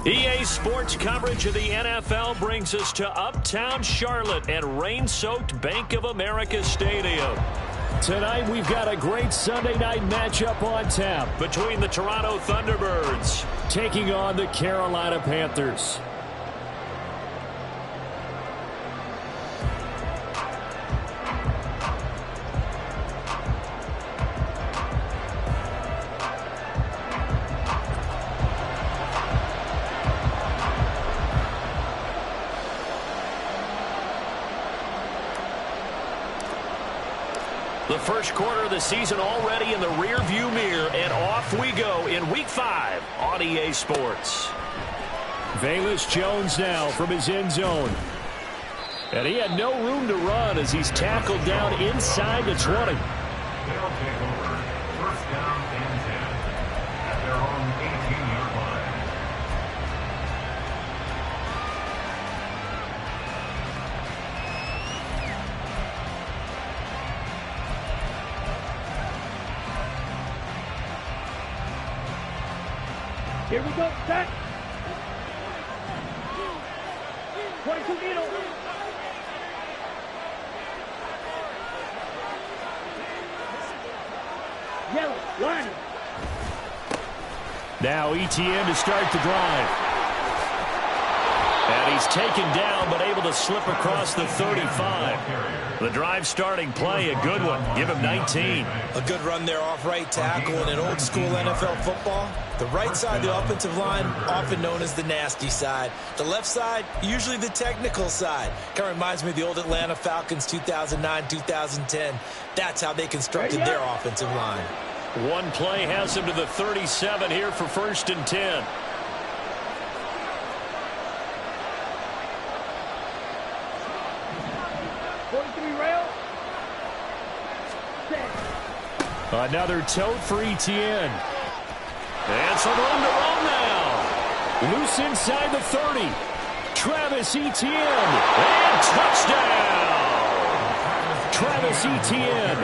EA Sports coverage of the NFL brings us to uptown Charlotte at rain-soaked Bank of America Stadium. Tonight we've got a great Sunday night matchup on tap between the Toronto Thunderbirds taking on the Carolina Panthers. The first quarter of the season already in the rear-view mirror, and off we go in Week 5 on EA Sports. Velus Jones now from his end zone. And he had no room to run as he's tackled down inside the 20. They'll take over. First down and 10 at their own 18-yard line. Here we go, set. 22 needle. Yellow, line. Now ETN to start the drive. And he's taken down but able to slip across the 35. The drive starting play, a good one. Give him 19. A good run there off right tackle in an old school NFL football. The right side of the offensive line, often known as the nasty side. The left side, usually the technical side. Kind of reminds me of the old Atlanta Falcons 2009-2010. That's how they constructed their offensive line. One play has him to the 37 here for 1st and 10. Another tote for ETN. And some room to run now. Loose inside the 30. Travis Etienne. And touchdown. Travis Etienne.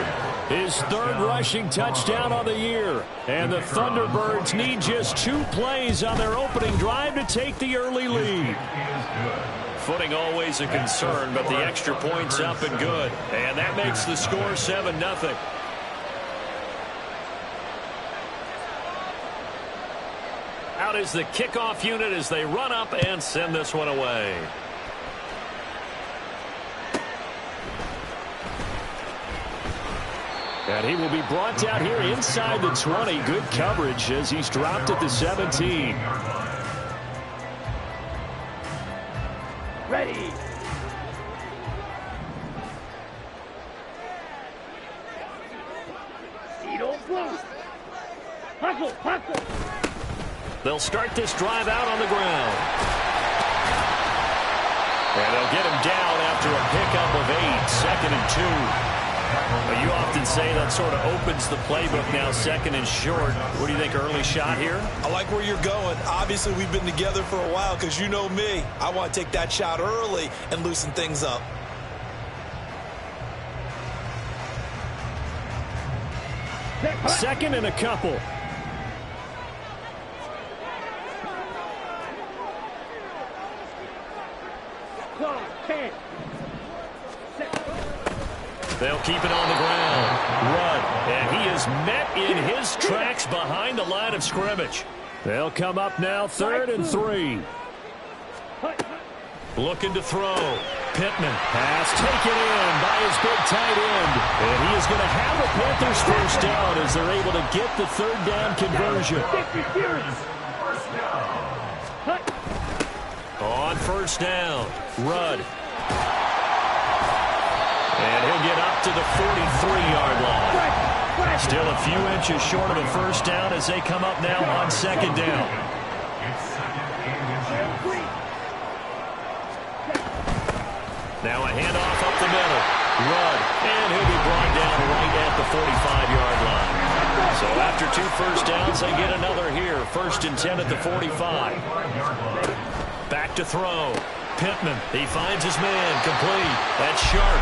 His 3rd rushing touchdown on the year. And the Thunderbirds need just 2 plays on their opening drive to take the early lead. Footing always a concern, but the extra point's up and good. And that makes the score 7-0. Out is the kickoff unit as they run up and send this one away. And he will be brought down here inside the 20. Good coverage as he's dropped at the 17. Ready. Needle blue. Hustle, hustle. They'll start this drive out on the ground. And they'll get him down after a pickup of 8, 2nd and 2. But you often say that sort of opens the playbook now, 2nd and short. What do you think, early shot here? I like where you're going. Obviously, we've been together for a while because you know me. I want to take that shot early and loosen things up. Second and a couple. They'll keep it on the ground. Run. And he is met in his tracks behind the line of scrimmage. They'll come up now 3rd and 3. Looking to throw. Pittman. Pass taken in by his big tight end. And he is going to have the Panthers first down as they're able to get the 3rd down conversion. On 1st down. Rudd. And he'll get up to the 43-yard line. Still a few inches short of a 1st down as they come up now on 2nd down. Now a handoff up the middle. Rudd. And he'll be brought down right at the 45-yard line. So after 2 first downs, they get another here. 1st and 10 at the 45. Back to throw. Pittman, he finds his man, complete. That's Sharp.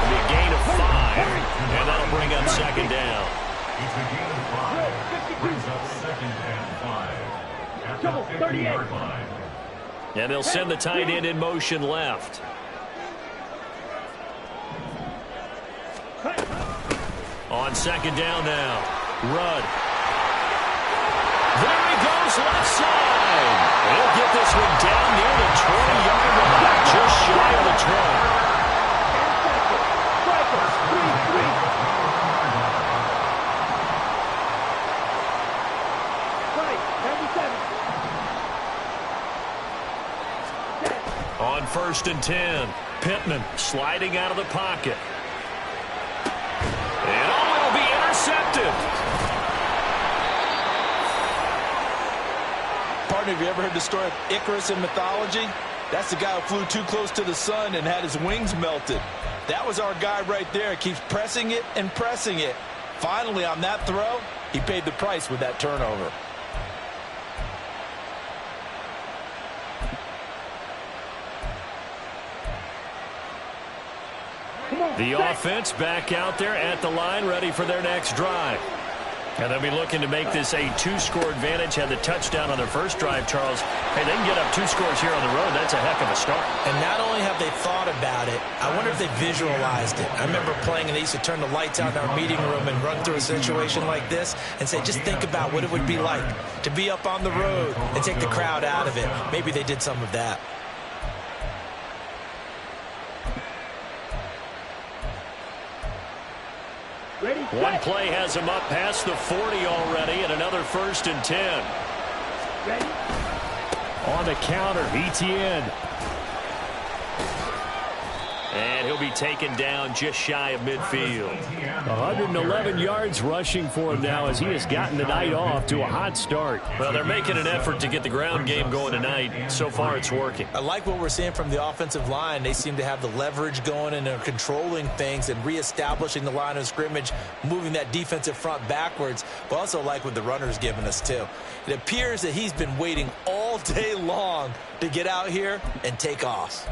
It'll be a gain of 5, and that'll bring up 2nd down. It's a gain of 5. Brings up 2nd and 5. At the 19-yard line. And they'll send the tight end in motion left. On second down now. Rudd. There he goes, left side. He'll get this one down near the 20-yard line, just shy of the 20. On 1st and 10, Pittman sliding out of the pocket. And it'll be intercepted. Partner, have you ever heard the story of Icarus in mythology? That's the guy who flew too close to the sun and had his wings melted. That was our guy right there. Keeps pressing it and pressing it. Finally, on that throw, he paid the price with that turnover. The offense back out there at the line, ready for their next drive. And they'll be looking to make this a 2-score advantage. Had the touchdown on their first drive, Charles. Hey, they can get up 2 scores here on the road. That's a heck of a start. And not only have they thought about it, I wonder if they visualized it. I remember playing, and they used to turn the lights out in our meeting room and run through a situation like this and say, just think about what it would be like to be up on the road and take the crowd out of it. Maybe they did some of that. One play has him up past the 40 already, and another 1st and 10. Ready? On the counter, Etienne. And he'll be taken down just shy of midfield. 111 yards rushing for him now as he has gotten the night off to a hot start. Well, they're making an effort to get the ground game going tonight. So far, it's working. I like what we're seeing from the offensive line. They seem to have the leverage going, and they're controlling things and reestablishing the line of scrimmage, moving that defensive front backwards, but also like what the runner's giving us, too. It appears that he's been waiting all day long to get out here and take off.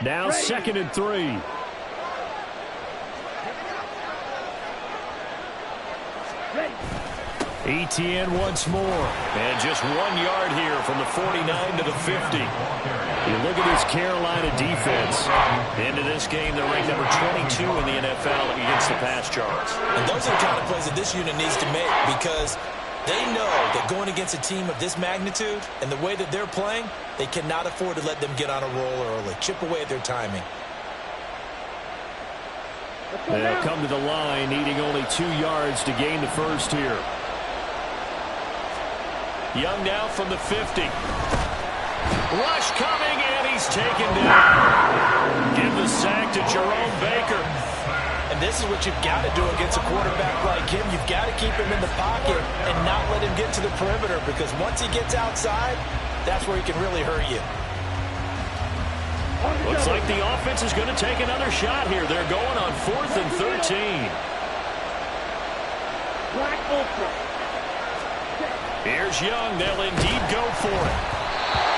Now 2nd and 3. Etienne once more. And just 1 yard here from the 49 to the 50. You look at this Carolina defense. Into this game, they're ranked number 22 in the NFL against the pass, Charles. And those are the kind of plays that this unit needs to make, because they know that going against a team of this magnitude and the way that they're playing, they cannot afford to let them get on a roll early. Chip away at their timing. They'll come to the line, needing only 2 yards to gain the first here. Young now from the 50. Rush coming, and he's taken down. Give the sack to Jerome Baker. And this is what you've got to do against a quarterback like him. You've got to keep him in the pocket and not let him get to the perimeter, because once he gets outside, that's where he can really hurt you. Looks like the offense is going to take another shot here. They're going on 4th and 13. Black ultra. Here's Young. They'll indeed go for it.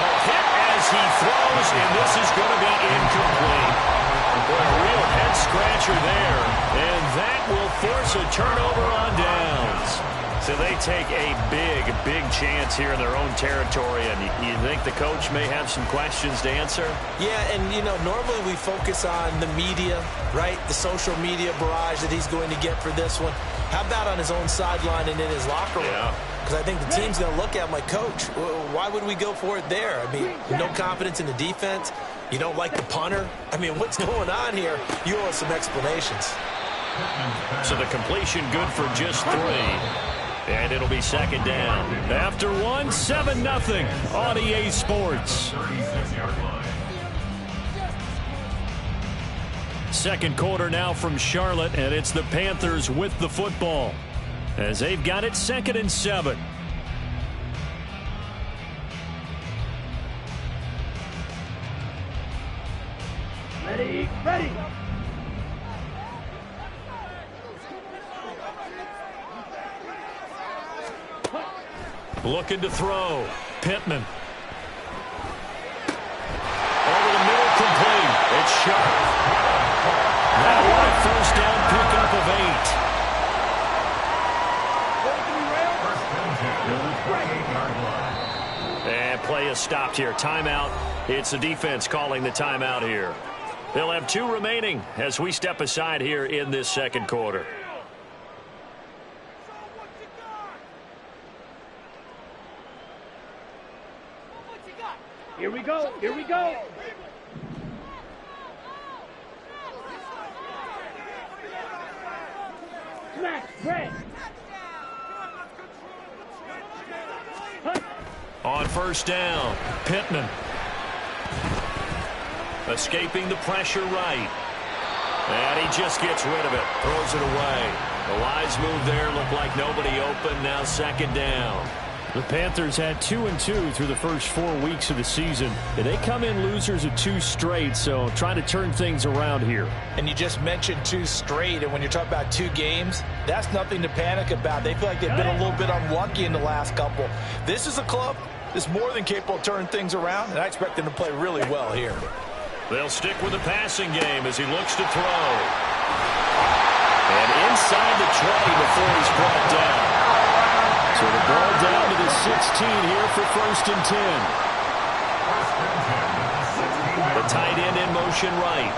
A hit as he throws, and this is going to be incomplete. Boy, a real head-scratcher there. And that will force a turnover on downs. So they take a big chance here in their own territory. And you think the coach may have some questions to answer? Yeah, and, you know, normally we focus on the media, right? The social media barrage that he's going to get for this one. How about on his own sideline and in his locker room? Yeah. Because I think the team's going to look at him like, Coach, why would we go for it there? I mean, no confidence in the defense. You don't like the punter. I mean, what's going on here? You owe us some explanations. So the completion good for just 3. And it'll be 2nd down. After 1, 7-0 on EA Sports. 2nd quarter now from Charlotte, and it's the Panthers with the football, as they've got it 2nd and 7. Ready, ready. Looking to throw. Pittman. Over the middle, complete. It's sharp. That one, 1st down pickup of 8. here. Timeout. It's the defense calling the timeout here. They'll have 2 remaining as we step aside here in this second quarter. Here we go. Here we go. Smash. Red. On first down, Pittman. Escaping the pressure right. And he just gets rid of it. Throws it away. The wise move there. Looked like nobody open. Now second down. The Panthers had 2-2 through the first 4 weeks of the season. And they come in losers of 2 straight, so trying to turn things around here. And you just mentioned 2 straight, and when you're talking about 2 games, that's nothing to panic about. They feel like they've been a little bit unlucky in the last couple. This is a club that's more than capable of turning things around, and I expect them to play really well here. They'll stick with the passing game as he looks to throw. And inside the 20 before he's brought down. So the ball down to the 16 here for 1st and 10. The tight end in motion right.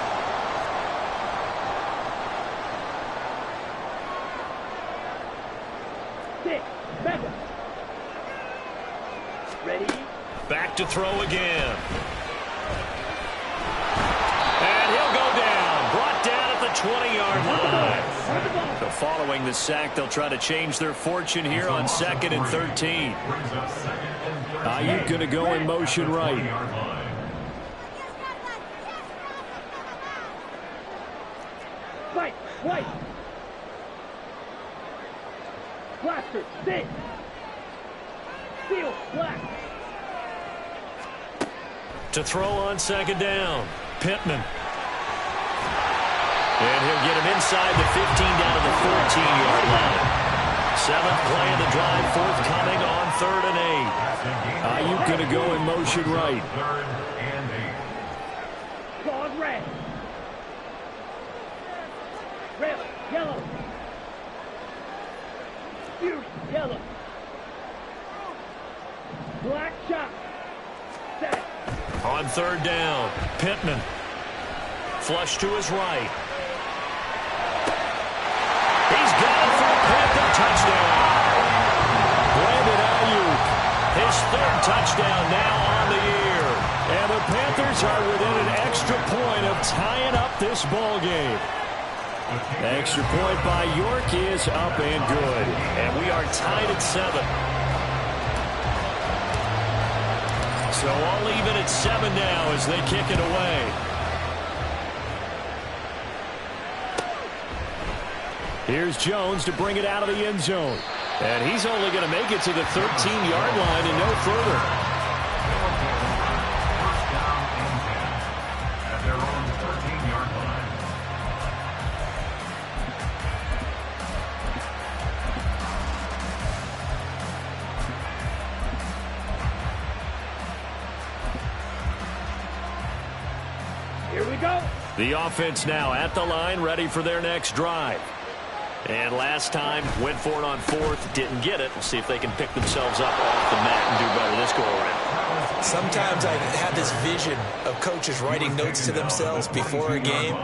Six. Seven. Ready. Back to throw again. And he'll go down. Brought down at the 20-yard line. So following the sack, they'll try to change their fortune here on 2nd and 13. Ayuk going to go in motion right. Fight. White. Blaster. Sit. Steel. Black. To throw on 2nd down, Pittman. And he'll get him inside the 15 down to the 14-yard line. 7th play of the drive, forthcoming on 3rd and 8. Ayuk going to go in motion right. 3rd and 8. Claws red. Red. Yellow. Fury. Yellow. Black shot. Set. On 3rd down, Pittman. Flush to his right. He's got it for a Panther touchdown. Brandon Ayuk, his 3rd touchdown now on the year. And the Panthers are within an extra point of tying up this ball game. Extra point by York is up and good. And we are tied at 7. So all even at 7 now as they kick it away. Here's Jones to bring it out of the end zone. And he's only going to make it to the 13-yard line and no further. 1st down and 10 at their own 13-yard line. Here we go. The offense now at the line, ready for their next drive. And last time, went for it on 4th, didn't get it. We'll see if they can pick themselves up off the mat and do better this go-around. Sometimes I have this vision of coaches writing notes to themselves before a game,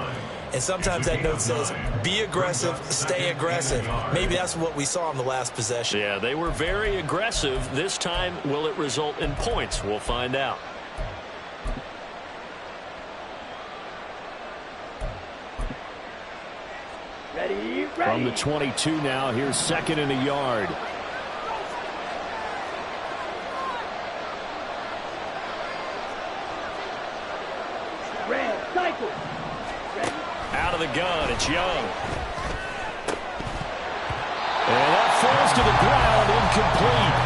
and sometimes that note says, be aggressive, stay aggressive. Maybe that's what we saw in the last possession. Yeah, they were very aggressive. This time, will it result in points? We'll find out. Ready. From the 22 now, here's 2nd and a yard. Red. Cycle. Ready. Out of the gun, it's Young. And that falls to the ground, incomplete.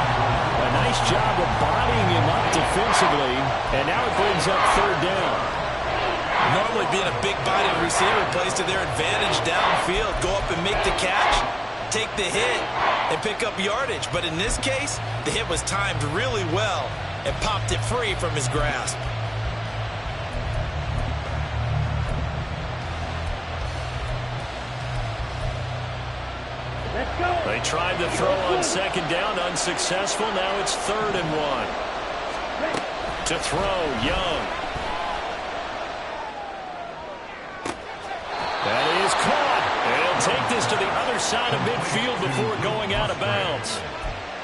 A nice job of bodying him up defensively. And now it brings up 3rd down. Normally being a big-bodied receiver plays to their advantage downfield. Go up and make the catch, take the hit, and pick up yardage. But in this case, the hit was timed really well and popped it free from his grasp. Let's go. They tried to throw on 2nd down, unsuccessful. Now it's 3rd and 1. To throw, Young. That is caught. And he'll take this to the other side of midfield before going out of bounds.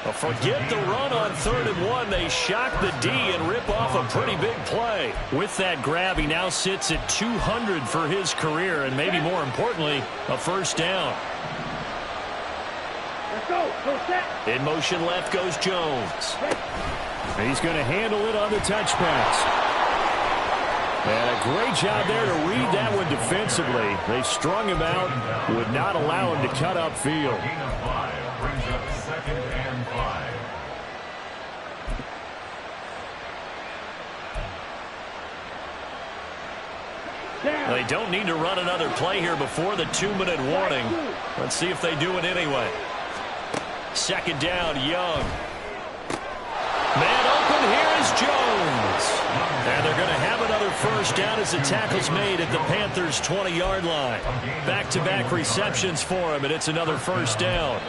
But forget the run on 3rd and 1. They shock the D and rip off a pretty big play. With that grab, he now sits at 200 for his career, and maybe more importantly, a first down. Let's go. Go set. In motion left goes Jones. He's going to handle it on the touch pass. And a great job there to read that one defensively. They strung him out, would not allow him to cut upfield. Gain of 5 brings up 2nd and 5. Down. They don't need to run another play here before the 2-minute warning. Let's see if they do it anyway. 2nd down, Young. Man open, here is Jones. And they're going to have another first down as the tackle's made at the Panthers' 20-yard line. Back-to-back receptions for him, and it's another first down.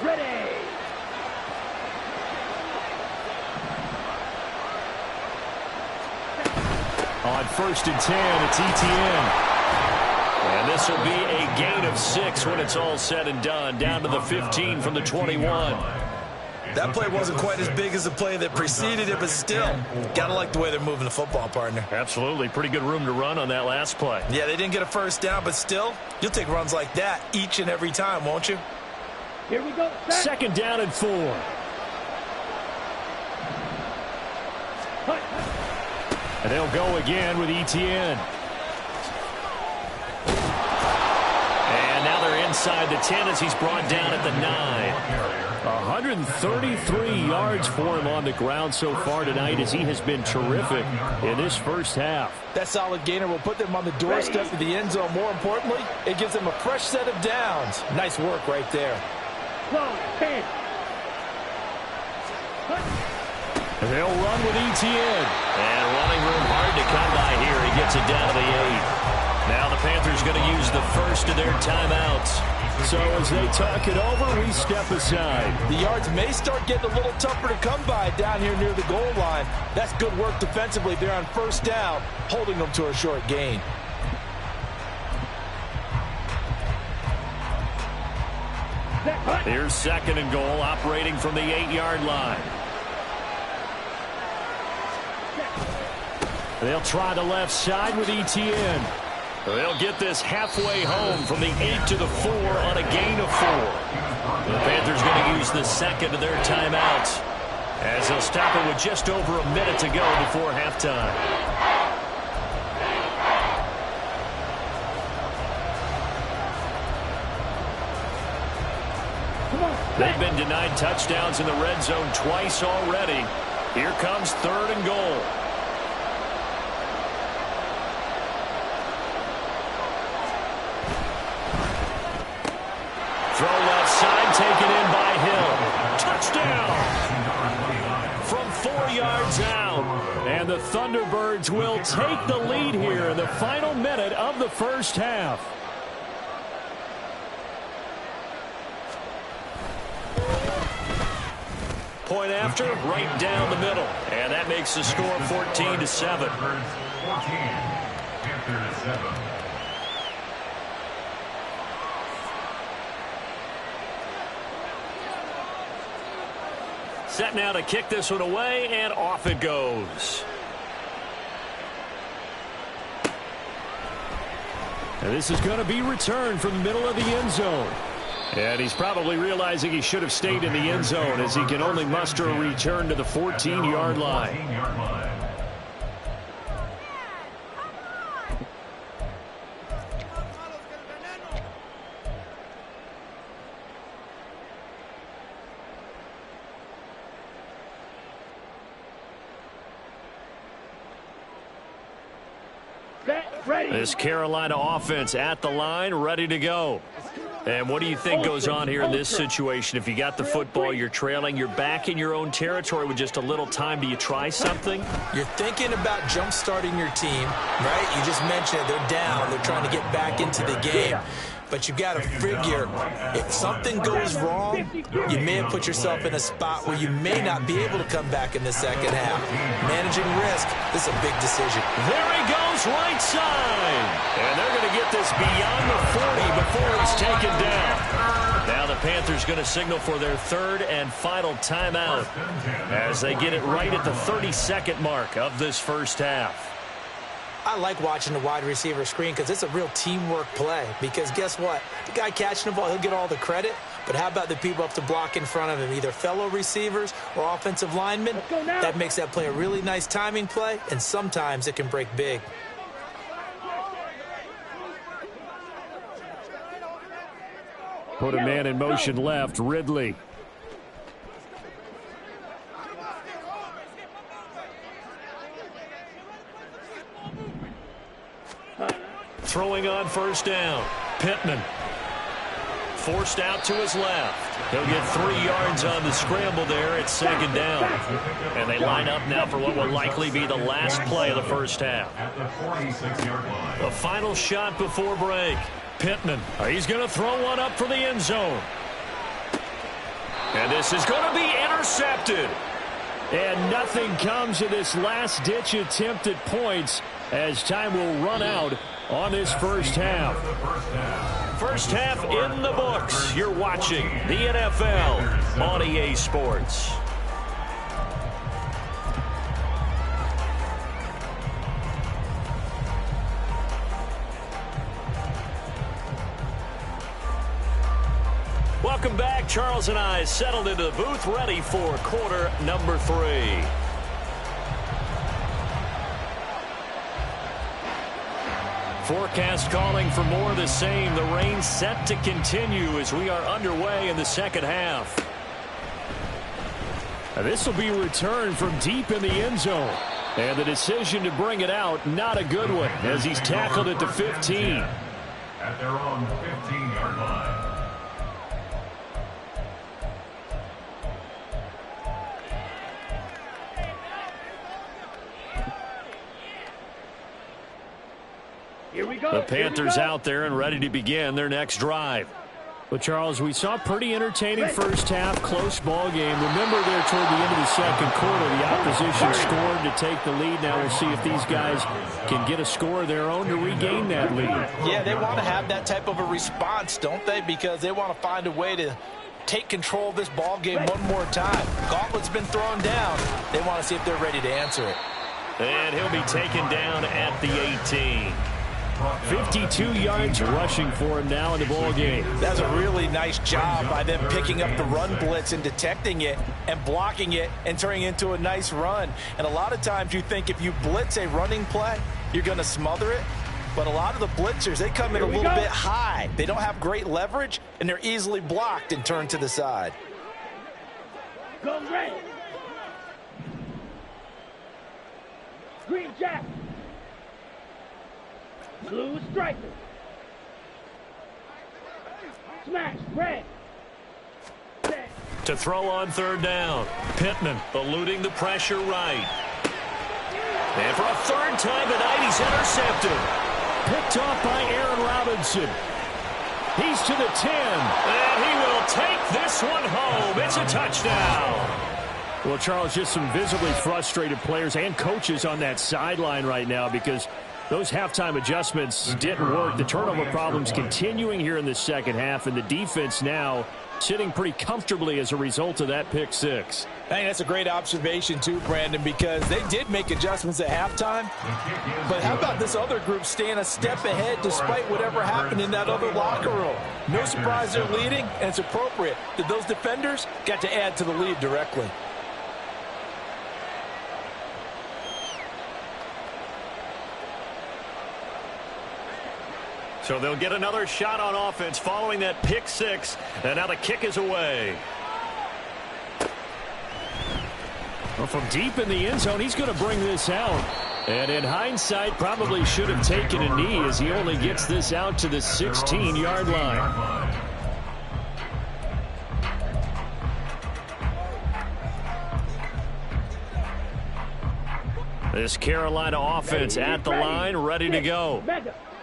Ready. On 1st and 10, it's Etienne. And this will be a gain of 6 when it's all said and done. Down to the 15 from the 21. That play wasn't quite as big as the play that preceded it, but still, got to like the way they're moving the football, partner. Absolutely. Pretty good room to run on that last play. Yeah, they didn't get a first down, but still, you'll take runs like that each and every time, won't you? Here we go. Set. 2nd down and 4. Hut. And they'll go again with Etienne. And now they're inside the 10 as he's brought down at the 9. 133 yards for him on the ground so far tonight as he has been terrific in this first half. That solid gainer will put them on the doorstep of the end zone. More importantly, it gives them a fresh set of downs. Nice work right there. 12, 10. And they'll run with Etienne. And running room hard to come by here. He gets it down to the 8. Now the Panthers going to use the first of their timeouts. So as they talk it over, we step aside. The yards may start getting a little tougher to come by down here near the goal line. That's good work defensively. They're on first down, holding them to a short gain. Here's 2nd and goal, operating from the 8-yard line. They'll try the left side with Etienne. They'll get this halfway home from the 8 to the 4 on a gain of 4. The Panthers going to use the 2nd of their timeouts as they'll stop it with just over a minute to go before halftime. They've been denied touchdowns in the red zone twice already. Here comes 3rd and goal. Throw left side, taken in by Hill. Touchdown! From 4 yards out. And the Thunderbirds will take the lead here in the final minute of the first half. Point after, right down the middle. And that makes the score 14-7. 14. Panthers 7. Set now to kick this one away, and off it goes. And this is going to be returned from the middle of the end zone. And he's probably realizing he should have stayed in the end zone as he can only muster a return to the 14-yard line. 14-yard line. Ready. This Carolina offense at the line, ready to go. And what do you think goes on here in this situation? If you got the football, you're trailing, you're back in your own territory with just a little time. Do you try something? You're thinking about jump-starting your team, right? You just mentioned it. They're down. They're trying to get back into the game. But you got to figure, if something goes wrong, you may have put yourself in a spot where you may not be able to come back in the second half. Managing risk, this is a big decision. There he goes, right side. And they're going to get this beyond the 40 before he's taken down. Now the Panthers going to signal for their third and final timeout as they get it right at the 32nd mark of this first half. I like watching the wide receiver screen because it's a real teamwork play. Because guess what? The guy catching the ball, he'll get all the credit. But how about the people up to block in front of him, either fellow receivers or offensive linemen? That makes that play a really nice timing play, and sometimes it can break big. Put a man in motion left, Ridley. Throwing on first down. Pittman. Forced out to his left. He'll get 3 yards on the scramble there at second down. And they line up now for what will likely be the last play of the first half. At the 46-yard line. The final shot before break. Pittman. He's going to throw one up for the end zone. And this is going to be intercepted. And nothing comes of this last-ditch attempt at points as time will run out on this first half. First half in the books. You're watching the NFL on EA Sports. Welcome back. Charles and I settled into the booth, ready for quarter number 3. Forecast calling for more of the same. The rain set to continue as we are underway in the second half. This will be returned from deep in the end zone. And the decision to bring it out, not a good one, as he's tackled at the 15. At their own 15-yard line. Here we go. The Panthers out there and ready to begin their next drive. Well, Charles, we saw pretty entertaining first half, close ball game. Remember there toward the end of the second quarter, the opposition scored to take the lead. Now we'll see if these guys can get a score of their own to regain that lead. Yeah, they want to have that type of a response, don't they? Because they want to find a way to take control of this ball game one more time. Gauntlet's been thrown down. They want to see if they're ready to answer it. And he'll be taken down at the 18. 52 yards rushing for him now in the ball game. That's a really nice job by them picking up the run blitz and detecting it and blocking it and turning it into a nice run. And a lot of times you think if you blitz a running play, you're going to smother it. But a lot of the blitzers, they come in a little bit high. They don't have great leverage, and they're easily blocked and turned to the side. Go red. Green jack. Blue striker. Smash red. Set. To throw on third down. Pittman eluding the pressure right. And for a third time tonight, he's intercepted. Picked off by Aaron Robinson. He's to the 10. And he will take this one home. It's a touchdown. Well, Charles, just some visibly frustrated players and coaches on that sideline right now because those halftime adjustments didn't work. The turnover problems continuing here in the second half, and the defense now sitting pretty comfortably as a result of that pick six. I think that's a great observation too, Brandon, because they did make adjustments at halftime. But how about this other group staying a step ahead despite whatever happened in that other locker room? No surprise they're leading, and it's appropriate that those defenders got to add to the lead directly. So they'll get another shot on offense following that pick six. And now the kick is away. Well, from deep in the end zone, he's going to bring this out. And in hindsight, probably should have taken a knee as he only gets this out to the 16-yard line. This Carolina offense at the line, ready to go.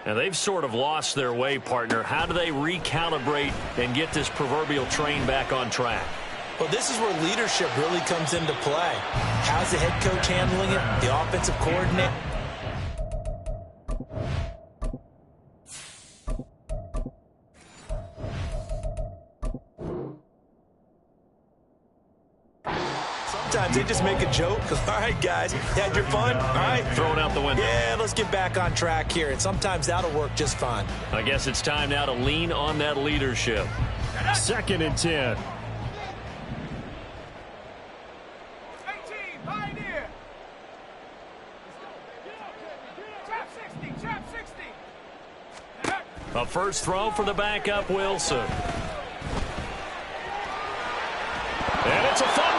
And they've sort of lost their way, partner. How do they recalibrate and get this proverbial train back on track? Well, this is where leadership really comes into play. How's the head coach handling it? The offensive coordinator? Sometimes they just make a joke. All right, guys, had your fun? All right. Throw it out the window. Yeah, let's get back on track here. And sometimes that'll work just fine. I guess it's time now to lean on that leadership. 2nd and 10. A first throw for the backup, Wilson. And it's a fumble.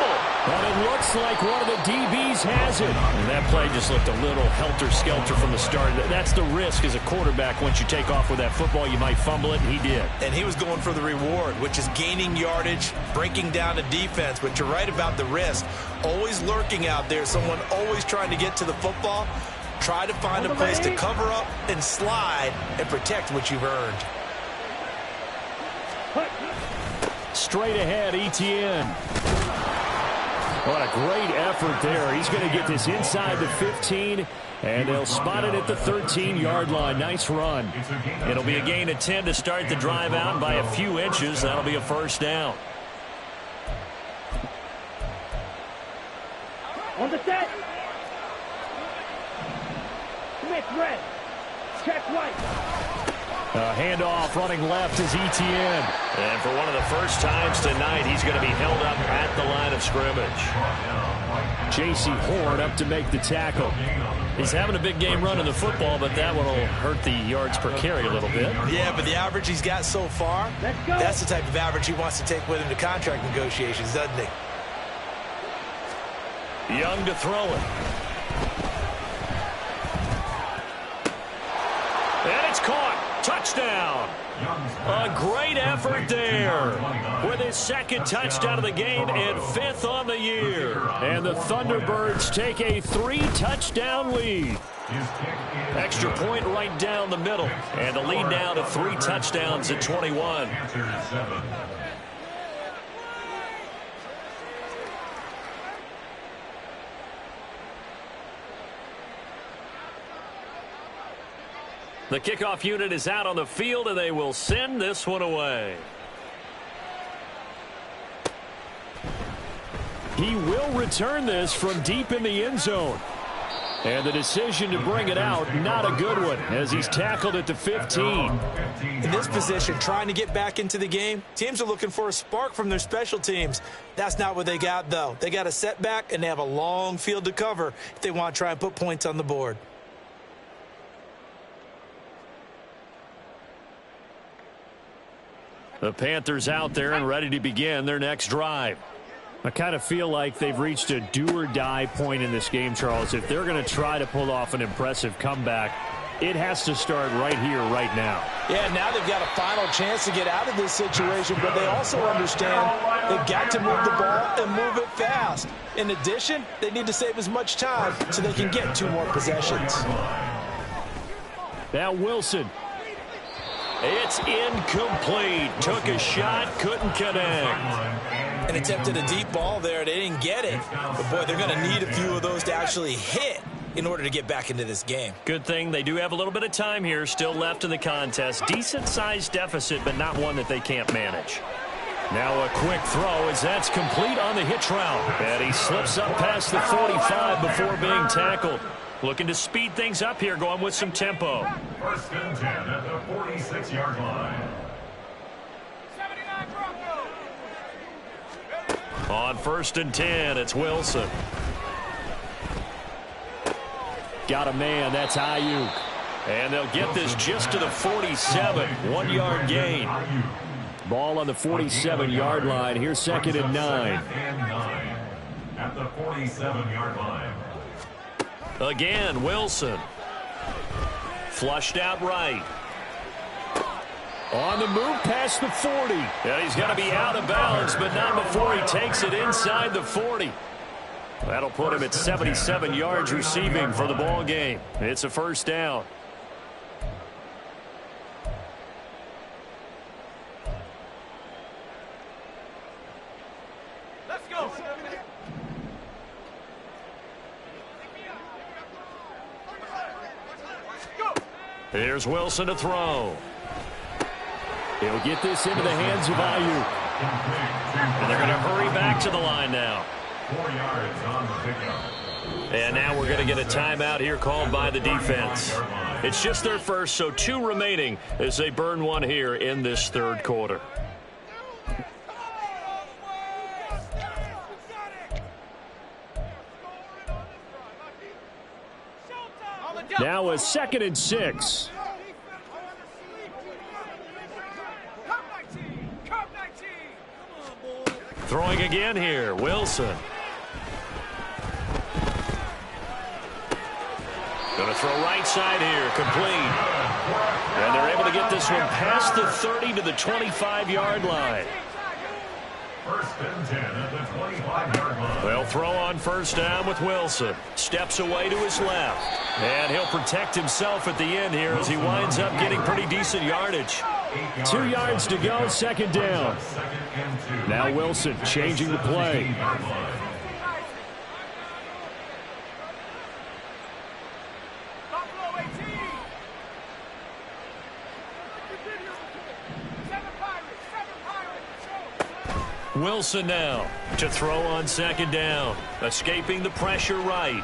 But it looks like one of the DBs has it. And that play just looked a little helter-skelter from the start. That's the risk as a quarterback. Once you take off with that football, you might fumble it, and he did. And he was going for the reward, which is gaining yardage, breaking down the defense. But you're right about the risk. Always lurking out there, someone always trying to get to the football. Try to find a place to cover up and slide and protect what you've earned. Straight ahead, Etienne. What a great effort there. He's going to get this inside the 15, and they'll spot it at the 13-yard line. Nice run. It'll be a gain of 10 to start the drive out by a few inches. That'll be a first down. On the set. Smith red. Check right. Handoff running left is Etienne. And for one of the first times tonight, he's going to be held up at the line of scrimmage. J.C. Horn up to make the tackle. He's having a big game running the football, but that one will hurt the yards per carry a little bit. Yeah, but the average he's got so far, that's the type of average he wants to take with him to contract negotiations, doesn't he? Young to throw it. And it's caught. Touchdown. A great effort there with his 2nd touchdown of the game and 5th on the year. And the Thunderbirds take a 3-touchdown lead. Extra point right down the middle. And the lead now to 3 touchdowns at 21. The kickoff unit is out on the field, and they will send this one away. He will return this from deep in the end zone. And the decision to bring it out, not a good one, as he's tackled at the 15. In this position, trying to get back into the game, teams are looking for a spark from their special teams. That's not what they got, though. They got a setback, and they have a long field to cover if they want to try and put points on the board. The Panthers out there and ready to begin their next drive. I kind of feel like they've reached a do-or-die point in this game, Charles. If they're going to try to pull off an impressive comeback, it has to start right here, right now. Yeah, now they've got a final chance to get out of this situation, but they also understand they've got to move the ball and move it fast. In addition, they need to save as much time so they can get 2 more possessions. Now Wilson. It's incomplete. Took a shot, couldn't connect. And attempted a deep ball there. They didn't get it. But, boy, they're going to need a few of those to actually hit in order to get back into this game. Good thing they do have a little bit of time here still left in the contest. Decent-sized deficit, but not one that they can't manage. Now a quick throw as that's complete on the hitch route. And he slips up past the 45 before being tackled. Looking to speed things up here, going with some tempo. 1st and 10 at the 46-yard line. On 1st and 10, it's Wilson. Got a man, that's Ayuk. And they'll get this just to the 47, 1-yard gain. Ball on the 47-yard line. Here's 2nd and 9. At the 47-yard line. Again, Wilson. Flushed out right. On the move past the 40. Yeah, he's going to be out of bounds, but not before he takes it inside the 40. That'll put him at 77 yards receiving for the ball game. It's a first down. Let's go. Here's Wilson to throw. He'll get this into the hands of Ayuk. And they're going to hurry back to the line now. 4 yards on the pickup. And now we're going to get a timeout here called by the defense. It's just their first, so 2 remaining as they burn one here in this third quarter. Now a 2nd and 6. Throwing again here, Wilson. Going to throw right side here, complete. And they're able to get this one past the 30 to the 25-yard line. First and 10 at the 25-yard line. They'll throw on first down with Wilson. Steps away to his left. And he'll protect himself at the end here as he winds up getting pretty decent yardage. 2 yards to go, 2nd down. Now Wilson changing the play. Wilson now to throw on 2nd down. Escaping the pressure right.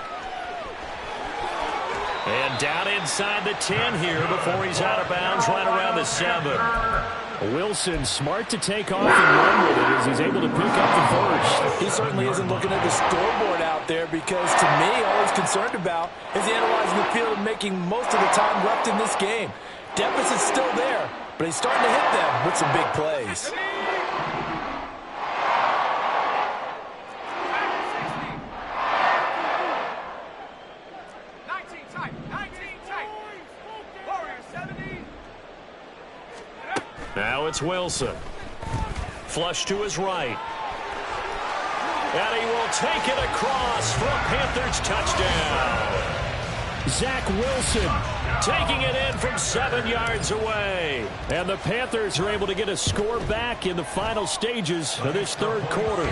And down inside the 10 here before he's out of bounds right around the 7. Wilson smart to take off and run with it as he's able to pick up the first. He certainly isn't looking at the scoreboard out there because, to me, all he's concerned about is analyzing the field and making most of the time left in this game. Deficit's still there, but he's starting to hit them with some big plays. Now it's Wilson. Flush to his right. And he will take it across for a Panthers touchdown. Zach Wilson taking it in from 7 yards away. And the Panthers are able to get a score back in the final stages of this third quarter.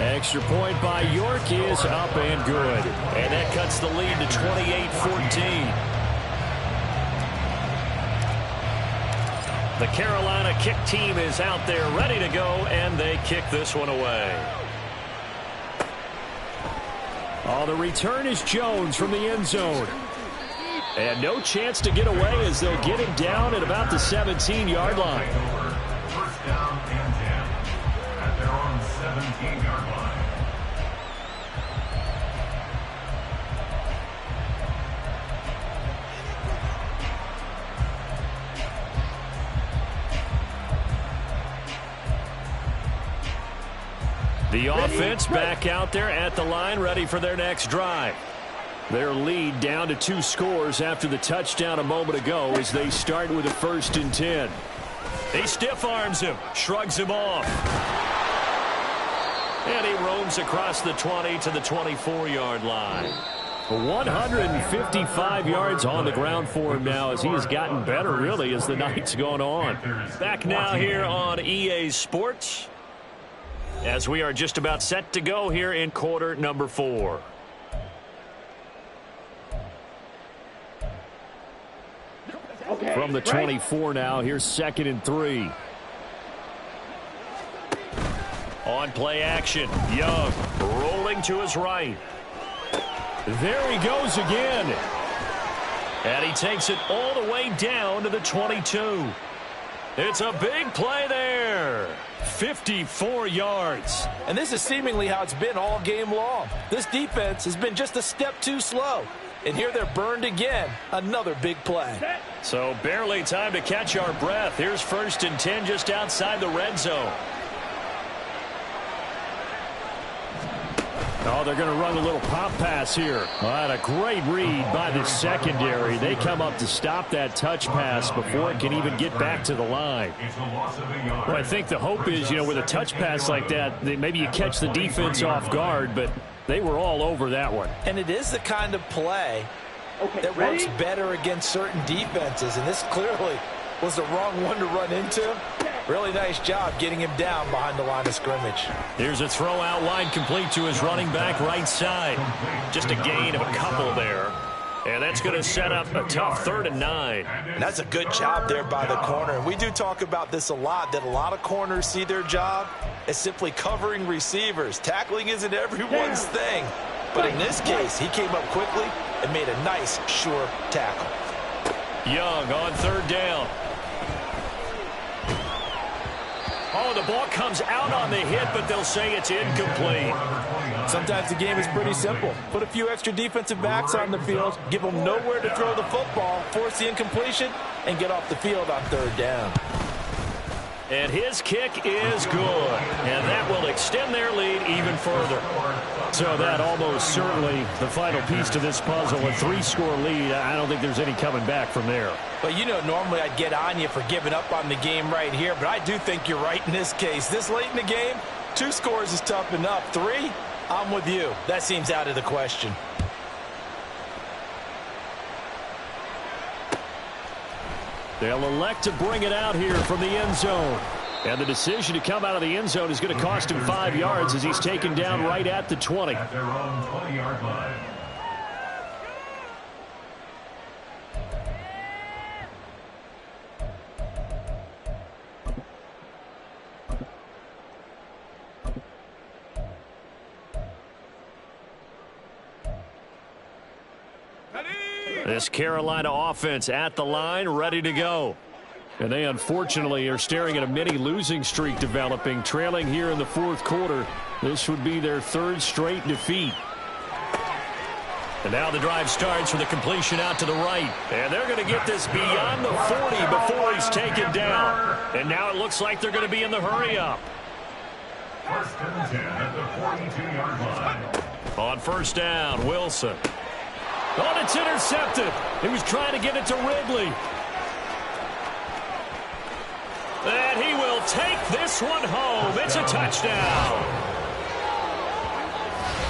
Extra point by York is up and good. And that cuts the lead to 28-14. The Carolina kick team is out there ready to go, and they kick this one away. Oh, the return is Jones from the end zone. And no chance to get away as they'll get him down at about the 17-yard line. First down and 10 at their own 17-yard line. The offense back out there at the line, ready for their next drive. Their lead down to 2 scores after the touchdown a moment ago as they start with a 1st and 10. He stiff arms him, shrugs him off. And he roams across the 20 to the 24-yard line. 155 yards on the ground for him now as he has gotten better, really, as the night's gone on. Back now here on EA Sports, as we are just about set to go here in quarter number 4. Okay, From the 24 now, here's 2nd and 3. On play action, Young rolling to his right. There he goes again. And he takes it all the way down to the 22. It's a big play there. 54 yards. And this is seemingly how it's been all game long. This defense has been just a step too slow. And here they're burned again. Another big play. So barely time to catch our breath. Here's 1st and 10 just outside the red zone. Oh, they're going to run a little pop pass here. Oh, and a great read by the secondary. They come up to stop that touch pass before it can even get back to the line. Well, I think the hope is, with a touch pass like that, maybe you catch the defense off guard, but They were all over that one. And it is the kind of play that ready? works better against certain defenses, and this clearly was the wrong one to run into. Really nice job getting him down behind the line of scrimmage. Here's a throw out wide, complete to his running back right side. Just a gain of a couple there. And that's going to set up a tough 3rd and 9. And that's a good job there by the corner. And we do talk about this a lot, that a lot of corners see their job as simply covering receivers. Tackling isn't everyone's thing. But in this case, he came up quickly and made a nice, sure tackle. Young on 3rd down. Oh, the ball comes out on the hit, but they'll say it's incomplete. Sometimes the game is pretty simple. Put a few extra defensive backs on the field, give them nowhere to throw the football, force the incompletion, and get off the field on 3rd down. And his kick is good. And that will extend their lead even further. So that almost certainly the final piece to this puzzle, a 3-score lead. I don't think there's any coming back from there. But you know, normally I'd get on you for giving up on the game right here, but I do think you're right in this case. This late in the game, 2 scores is tough enough. 3, I'm with you. That seems out of the question. They'll elect to bring it out here from the end zone. And the decision to come out of the end zone is going to cost him 5 yards as he's taken down right at the 20. At their own 20-yard line. This Carolina offense at the line, ready to go. And they unfortunately are staring at a mini losing streak developing, trailing here in the 4th quarter. This would be their 3rd straight defeat. And now the drive starts with a completion out to the right. And they're going to get this beyond the 40 before he's taken down. And now it looks like they're going to be in the hurry-up. 1st and 10 at the 42-yard line. On 1st down, Wilson. Oh, and it's intercepted. He was trying to get it to Ridley. And he will take this one home. It's a touchdown.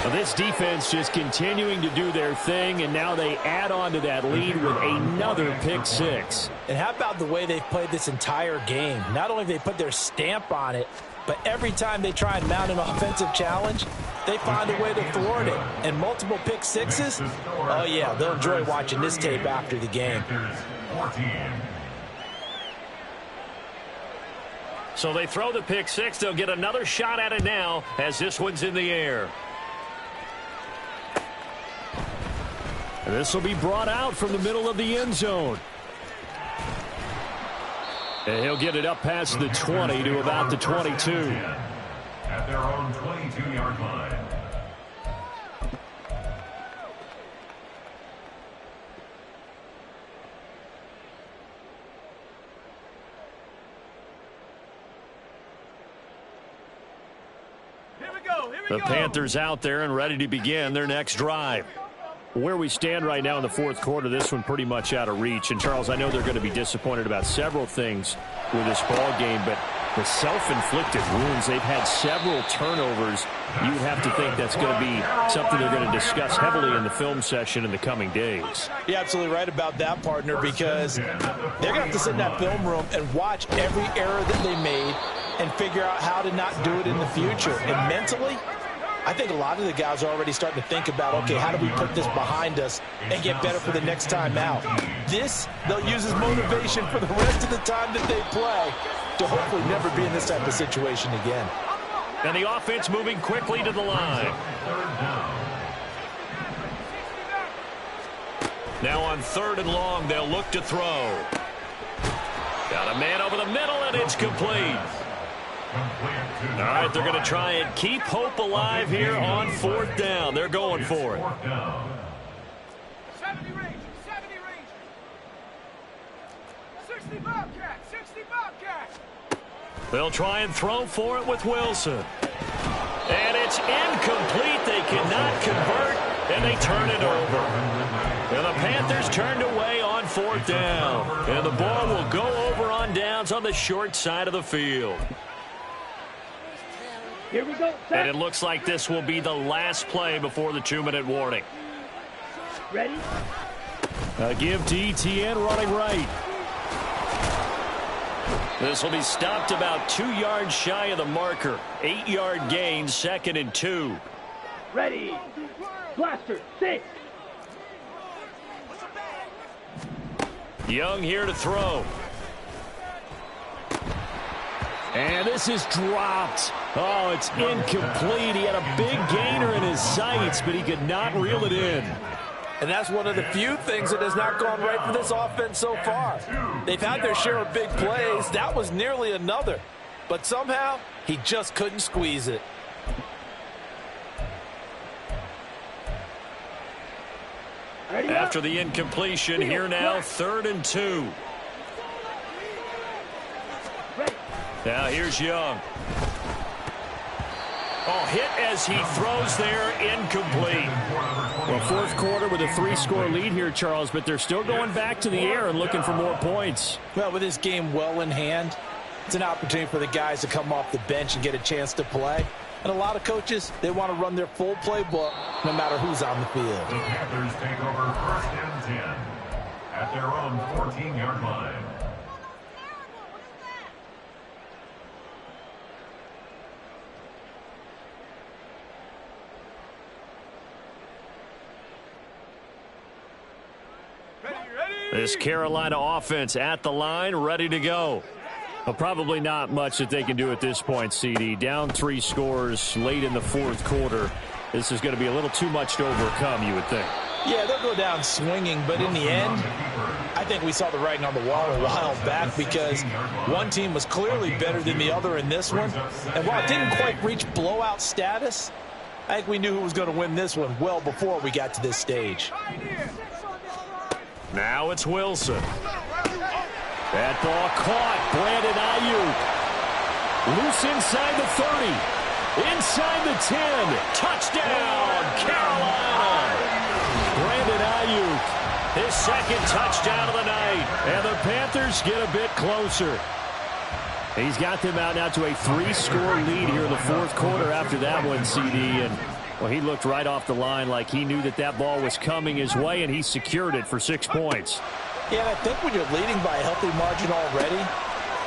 Now this defense just continuing to do their thing, and now they add on to that lead with another pick 6. And how about the way they've played this entire game? Not only have they put their stamp on it, but every time they try and mount an offensive challenge, they find a way to thwart it. And multiple pick 6s, oh yeah, they'll enjoy watching this tape after the game. So they throw the pick 6. They'll get another shot at it now as this one's in the air. And this will be brought out from the middle of the end zone. And he'll get it up past the 20 to about the 22. At their own 22-yard line. The Panthers out there and ready to begin their next drive. Where we stand right now in the 4th quarter, this one pretty much out of reach. And, Charles, I know they're going to be disappointed about several things with this ball game, but the self-inflicted wounds, they've had several turnovers. You would have to think that's going to be something they're going to discuss heavily in the film session in the coming days. You're absolutely right about that, partner, because they're going to have to sit in that film room and watch every error that they made and figure out how to not do it in the future. And mentally, I think a lot of the guys are already starting to think about, okay, how do we put this behind us and get better for the next time out? This, they'll use as motivation for the rest of the time that they play to hopefully never be in this type of situation again. And the offense moving quickly to the line. Now on 3rd and long, they'll look to throw. Got a man over the middle, and it's complete. All right, they're going to try and keep hope alive here on 4th down. They're going for it. 70 range, 60 Bobcat, 60 Bobcat. They'll try and throw for it with Wilson. And it's incomplete. They cannot convert, and they turn it over. And the Panthers turned away on 4th down. And the ball will go over on downs on the short side of the field. Here we go. And it looks like this will be the last play before the 2-minute warning. Ready? A give to ETN running right. This will be stopped about 2 yards shy of the marker. 8-yard gain, 2nd and 2. Ready. Blaster. 6. Young here to throw. And this is dropped. Oh, it's incomplete. He had a big gainer in his sights, but he could not reel it in. And that's one of the few things that has not gone right for this offense so far. They've had their share of big plays. That was nearly another. But somehow, he just couldn't squeeze it. Ready After up. the incompletion, here now, 3rd and 2. Ready. Now here's Young. Oh, hit as he throws there, incomplete. Well, fourth quarter with a 3-score lead here, Charles, but they're still going back to the air and looking for more points. Well, with this game well in hand, it's an opportunity for the guys to come off the bench and get a chance to play. And a lot of coaches, they want to run their full playbook no matter who's on the field. The Panthers take over 1st and 10 at their own 14-yard line. This Carolina offense at the line, ready to go. Well, probably not much that they can do at this point, CD. Down 3 scores late in the fourth quarter. This is going to be a little too much to overcome, you would think. Yeah, they'll go down swinging, but in the end, I think we saw the writing on the wall a while back because one team was clearly better than the other in this one. And while it didn't quite reach blowout status, I think we knew who was going to win this one well before we got to this stage. Now it's Wilson. That ball caught. Brandon Ayuk. Loose inside the 30. Inside the 10. Touchdown, Carolina. Brandon Ayuk. His 2nd touchdown of the night. And the Panthers get a bit closer. He's got them out now to a 3-score lead here in the fourth quarter after that one, CD. And, well, he looked right off the line like he knew that that ball was coming his way, and he secured it for 6 points. Yeah, and I think when you're leading by a healthy margin already,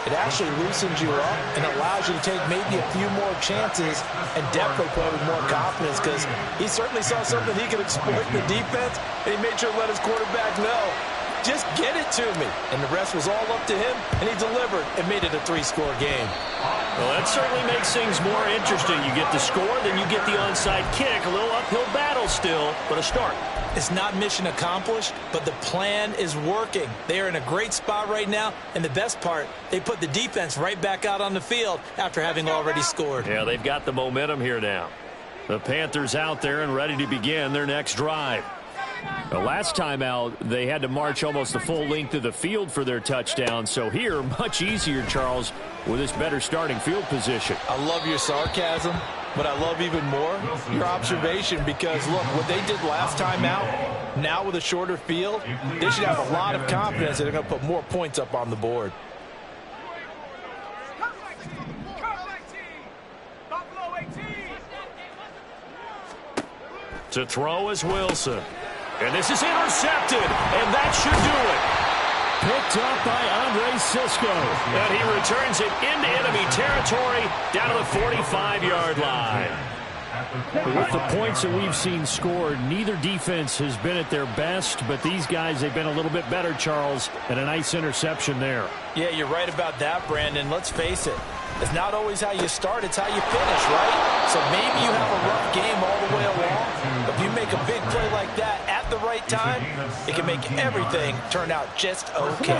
it actually loosens you up and allows you to take maybe a few more chances and definitely play with more confidence because he certainly saw something he could exploit in the defense, and he made sure to let his quarterback know, just get it to me. And the rest was all up to him, and he delivered and made it a 3-score game. Well, that certainly makes things more interesting. You get the score, then you get the onside kick. A little uphill battle still, but a start. It's not mission accomplished, but the plan is working. They are in a great spot right now, and the best part, they put the defense right back out on the field after having already scored. Yeah, they've got the momentum here now. The Panthers out there and ready to begin their next drive. The last time out, they had to march almost the full length of the field for their touchdown. So here, much easier, Charles, with this better starting field position. I love your sarcasm, but I love even more your observation because, look, what they did last time out, now with a shorter field, they should have a lot of confidence that they're going to put more points up on the board. To throw is Wilson. And this is intercepted, and that should do it. Picked up by Andre Sisco. And he returns it into enemy territory down to the 45-yard line. With the points that we've seen scored, neither defense has been at their best, but these guys, they've been a little bit better, Charles, and a nice interception there. Yeah, you're right about that, Brandon. Let's face it. It's not always how you start, it's how you finish, right? So maybe you have a rough game all the way along, but if you make a big play like that at the right time, it can make everything turn out just okay.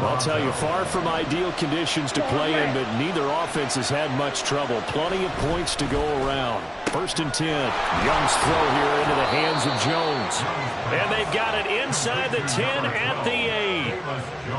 I'll tell you, far from ideal conditions to play in, but neither offense has had much trouble. Plenty of points to go around. 1st and 10. Young's throw here into the hands of Jones. And they've got it inside the 10 at the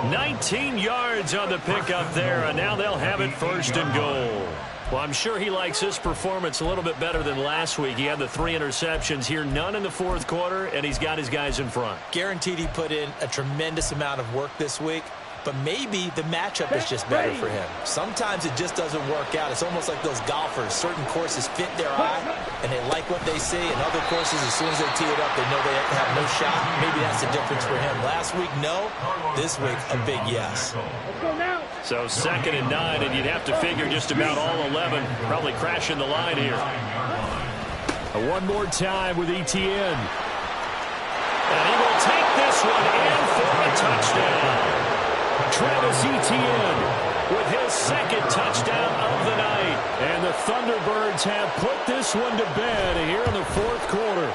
8. 19 yards on the pickup there, and now they'll have it 1st and goal. Well, I'm sure he likes this performance a little bit better than last week. He had the 3 interceptions here, none in the fourth quarter, and he's got his guys in front. Guaranteed he put in a tremendous amount of work this week. but maybe the matchup is just better for him. Sometimes it just doesn't work out. It's almost like those golfers. Certain courses fit their eye, and they like what they see. And other courses, as soon as they tee it up, they know they have no shot. Maybe that's the difference for him. Last week, no. This week, a big yes. Let's go now. So 2nd and 9, and you'd have to figure just about all 11 probably crashing the line here. One more time with Etienne. And he will take this one in for a touchdown. Travis Etienne with his 2nd touchdown of the night. And the Thunderbirds have put this one to bed here in the 4th quarter.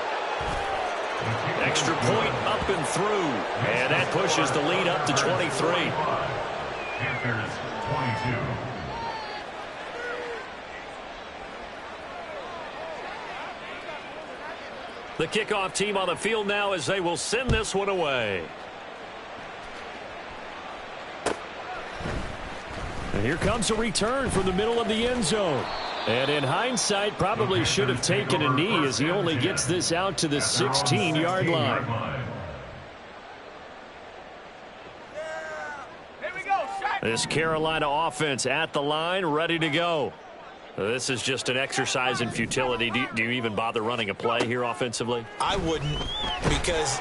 Extra point up and through. And that pushes the lead up to 23. Panthers 22. The kickoff team on the field now as they will send this one away. And here comes a return from the middle of the end zone. And in hindsight, probably should have taken a knee as he only gets this out to the 16-yard line. This Carolina offense at the line, ready to go. This is just an exercise in futility. Do you even bother running a play here offensively? I wouldn't, because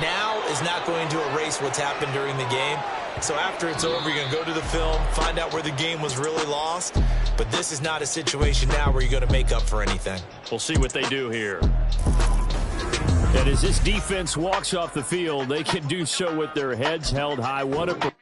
now is not going to erase what's happened during the game. So after it's over, you're going to go to the film, find out where the game was really lost. But this is not a situation now where you're going to make up for anything. We'll see what they do here. And as this defense walks off the field, they can do so with their heads held high. What a